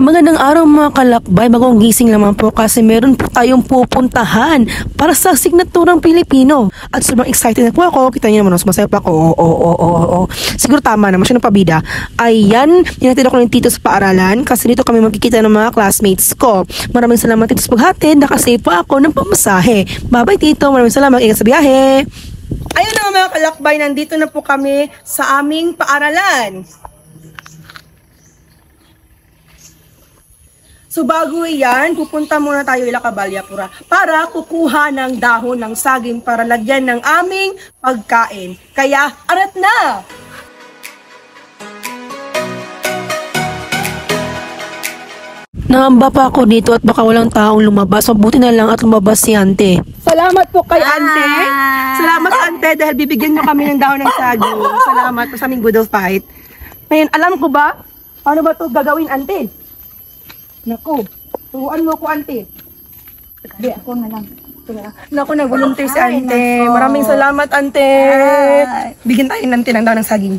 Magandang araw mga kalakbay, bagong gising naman po kasi meron po tayong pupuntahan para sa signaturang Pilipino. At sobrang excited na po ako, kita niyo naman, masaya pa ako, siguro tama naman siya ng pabida. Ayan, hinatid ako ng tito sa paaralan kasi dito kami magkikita ng mga classmates ko. Maraming salamat tito sa paghatid, nakasave pa ako ng pamasahe. Bye-bye tito, maraming salamat, ingat sa biyahe. Ayun na mga kalakbay, nandito na po kami sa aming paaralan. So bago yan, pupunta muna tayo ila Caballiapura para kukuha ng dahon ng saging para lagyan ng aming pagkain. Kaya, arat na! Nangamba pa ako dito at baka walang taong lumabas. Mabuti na lang at lumabas si Ante. Salamat po kay Ante. Salamat Ante dahil bibigyan nyo kami ng dahon ng saging. Salamat sa aming good fight. Ngayon, alam ko ba? Paano ba ito gagawin, Ante? Naku, turuan mo ako, Ante. Hindi, ako na lang. Naku, nag-volunteer si Ante. Maraming salamat, Ante. Bigyan tayo ng Ante ng dahon ng saging.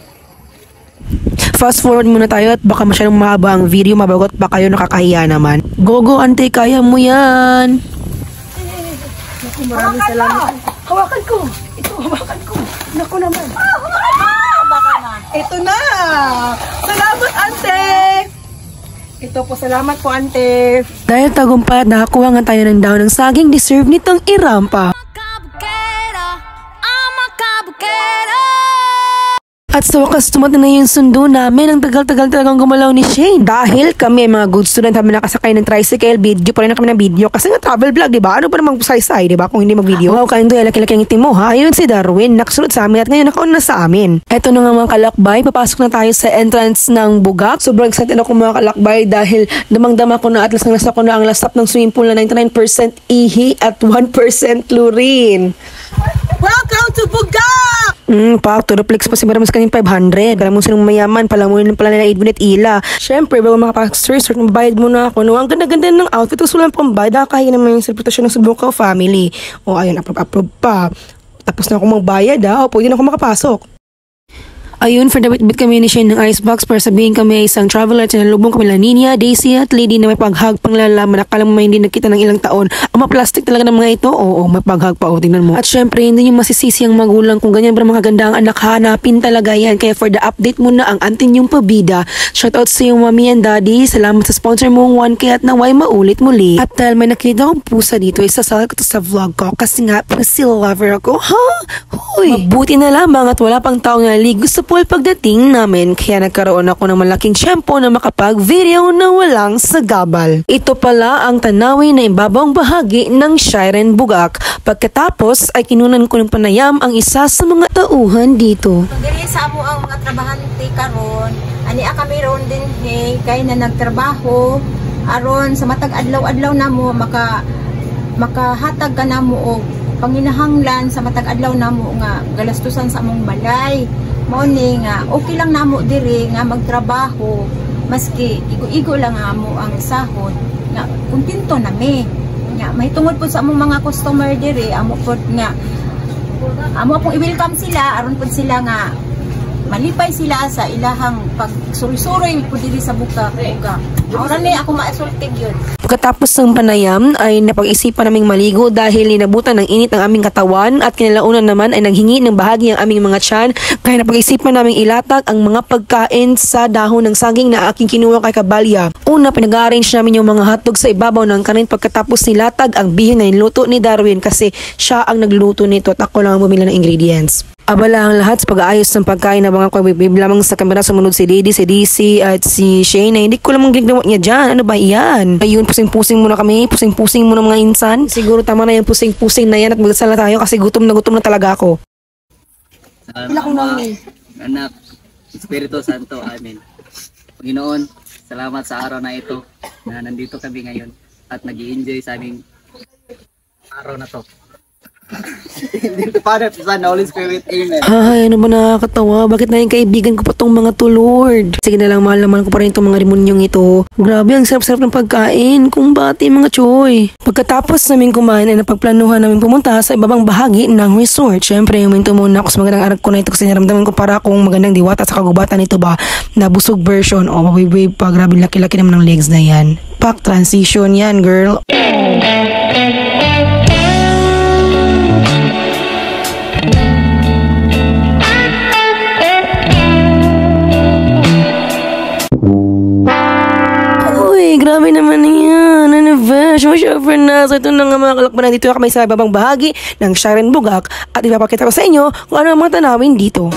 Fast forward muna tayo at baka masyadong mahaba ang video, mabagot pa kayo, nakakahiya naman. Go, Ante, kaya mo yan. Naku, maraming salamat. Hawakan ko. Ito, hawakan ko. Naku naman. Ito na. Salamat, Ante. Ito po, salamat po, Ante. Dahil tagumpay at nakakuha nga tayo ng dahon ng saging, deserve nitong irampa. At sa wakas, tumating na yung sundo namin. Ang tagal-tagal talagang gumalaw ni Shane. Dahil kami mga good student, kami nakasakay ng tricycle, video pa rin na kami ng video. Kasi nga travel vlog, diba? Ano pa namang say-say, diba? Kung hindi mag-video. Wow, kain doon, laki-laki ang itim mo, ha? Ayun si Darwin, nakasunod sa amin at ngayon nakauna sa amin. Eto na nga mga kalakbay, papasok na tayo sa entrance ng Bugak. Sobrang excited ako mga kalakbay dahil damang-dama ko na at lasang-lasa ko na ang last stop ng swimming pool na 99% ihi at 1% chlorine. Welcome to Bugak! Pa, Turoplex pa si Maramas kaning 500. Alam mo sinong mayaman, palamunin pala nila 8 minute ila. Siyempre, bago makapag-resort, mabayad muna ako. No, ang ganda-ganda ng outfit, gusto lang pang bayad. Nakakahiya naman yung reputasyon ng Subukaw family. O, ayun, approve pa. Tapos na ako magbayad, ha? O, pwede na ako makapasok. Ayun, for the bit kami ni Shane ng Icebox para sabihin kami isang traveler at sinalubong kami La Nina, Daisy at Lady na may paghag pang lalaman. Akala mo may hindi nakita ng ilang taon. Ang mga plastic talaga ng mga ito. Oo, may paghag pa. O, tingnan mo. At syempre, hindi nyo masisisi ang magulang kung ganyan ba mga ganda ang anak, hanapin talaga yan. Kaya for the update muna ang antin yung pabida. Shoutout sa yung mommy and daddy. Salamat sa sponsor mong 1K at naway maulit muli. At dahil may nakita akong pusa dito, isasal ko to sa vlog ko kasi nga, pussy lover ako. Ha? Huy! Mabuti na lamang at wala pang taong naligo sa pool pagdating namin kaya nagkaroon ako ng malaking tiyempo na makapag-video na walang sagabal. Ito pala ang tanawin na ibabawang bahagi ng Shiren Bugak. Pagkatapos ay kinunan ko ng panayam ang isa sa mga tauhan dito. Dili sa amo ang mga trabahante karon, ani kami ron din kay na nagtrabaho aron sa matag adlaw-adlaw namo makahatag ka namo og panginahanglan sa matag adlaw namo nga galastusan sa among balay. Mao ni nga okay lang namo diri nga magtrabaho maski igo-igo lang amo ang sahod nga kontento nami nga mahitungod po sa among mga customer diri amo pod nga amo pong i-welcome sila aron pod sila nga malipay sila sa ilahang pagsuroy-suroy po dili sa buka. Ora ni ako maisultig yun. Pagkatapos ng panayam ay napag-isipan naming maligo dahil inabutan ng init ang aming katawan at kinalaunan naman ay naghingi ng bahagi ang aming mga tiyan kaya napag-isipan naming ilatag ang mga pagkain sa dahon ng saging na aking kinuha kay Kabalya. Una, pinag-arrange namin yung mga hotdog sa ibabaw ng kanin pagkatapos nilatag ang bihon na niluto ni Darwin kasi siya ang nagluto nito at ako lang ang bumili ng ingredients. Abala ang lahat sa pag-aayos ng pagkain na mga kabibib lamang sa kamera sumunod si Lady, si DC at si Shane na hindi ko lamang ginagawa niya dyan. Ano ba yan? Ayun, pusing-pusing muna kami. Pusing-pusing muna mga insan. Siguro tama na yung pusing-pusing na yan at magdasal na tayo kasi gutom na talaga ako. Pila kong mami. Anak, Espiritu Santo, amin. Panginoon, salamat sa araw na ito na nandito kami ngayon at nag-i-enjoy sa aming araw na to. In the Father, Son, Holy Spirit. Amen. Ay, ano ba nakakatawa? Bakit na yung kaibigan ko pa tong mga to, Lord? Sige na lang, mahal naman ko pa rin itong mga rimonyong ito. Grabe, ang sarap-sarap ng pagkain. Kumbati, mga choy. Pagkatapos namin kumain, ay napagplanuhan namin pumunta sa ibabang bahagi ng resort. Syempre, huminto muna ako sa magandang aral ko na ito kasi naramdaman ko para akong magandang diwata sa kagubatan nito ba na busog version. O, wave pa. Grabe, laki-laki naman ng legs na yan. Pack transition yan, girl. Grabe naman yan. Anivesh, syempre na. So ito na nga mga kalakbanan, dito na kami sa babang bahagi ng Sharon Bugak at ipapakita ko sa inyo kung ano ang mga tanawin dito.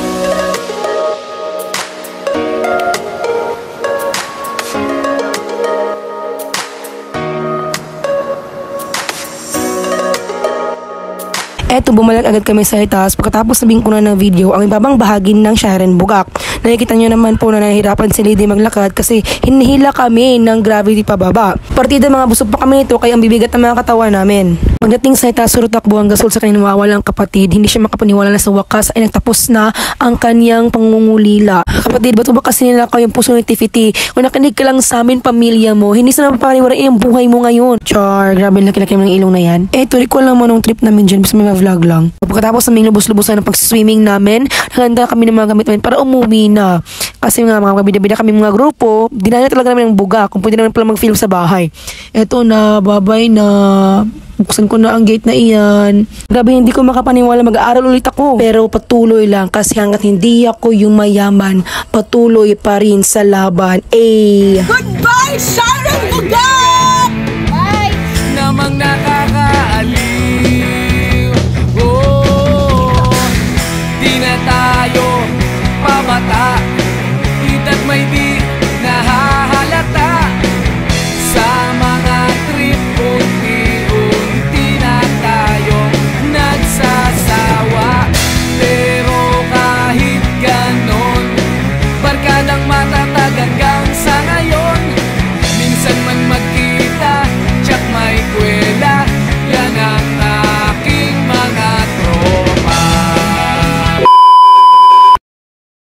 Eto, bumalik agad kami sa itaas pagkatapos sabihin ko na ng video ang ibabang bahagi ng Sharon Bugak. Nakikita nyo naman po na nahihirapan si Lady maglakad kasi hinihila kami ng gravity pababa. Partida mga busog pa kami nito kaya ang bibigat ng mga katawan namin. Pagdating sa itaas, surot takbo ang gasol sa kanyang nawawalang kapatid. Hindi siya makapaniwala na sa wakas ay nagtapos na ang kanyang pangungulila. Kapatid, ba't ba kasi nila kayong puso ng tifiti? Kung nakinig ka lang sa amin, pamilya mo, hindi sa napapariwaray ang buhay mo ngayon. Char, grabe laki-laki ng ilong na yan. Eto, recall lang mo nung trip namin dyan, basta may vlog lang. Pagkatapos naming lubos-lubosan ng pag-swimming namin, naghanda kami ng mga gamit namin para umuwi na. Kasi mga bida-bida kami mga grupo, dinala talaga namin ng buga kung pwede namin pala mag-film sa bahay. Eto na, babay na. Buksan ko na ang gate na iyan. Grabe, hindi ko makapaniwala, mag-aaral ulit ako. Pero patuloy lang kasi hanggat hindi ako yung mayaman, patuloy pa rin sa laban. Goodbye, Sharon!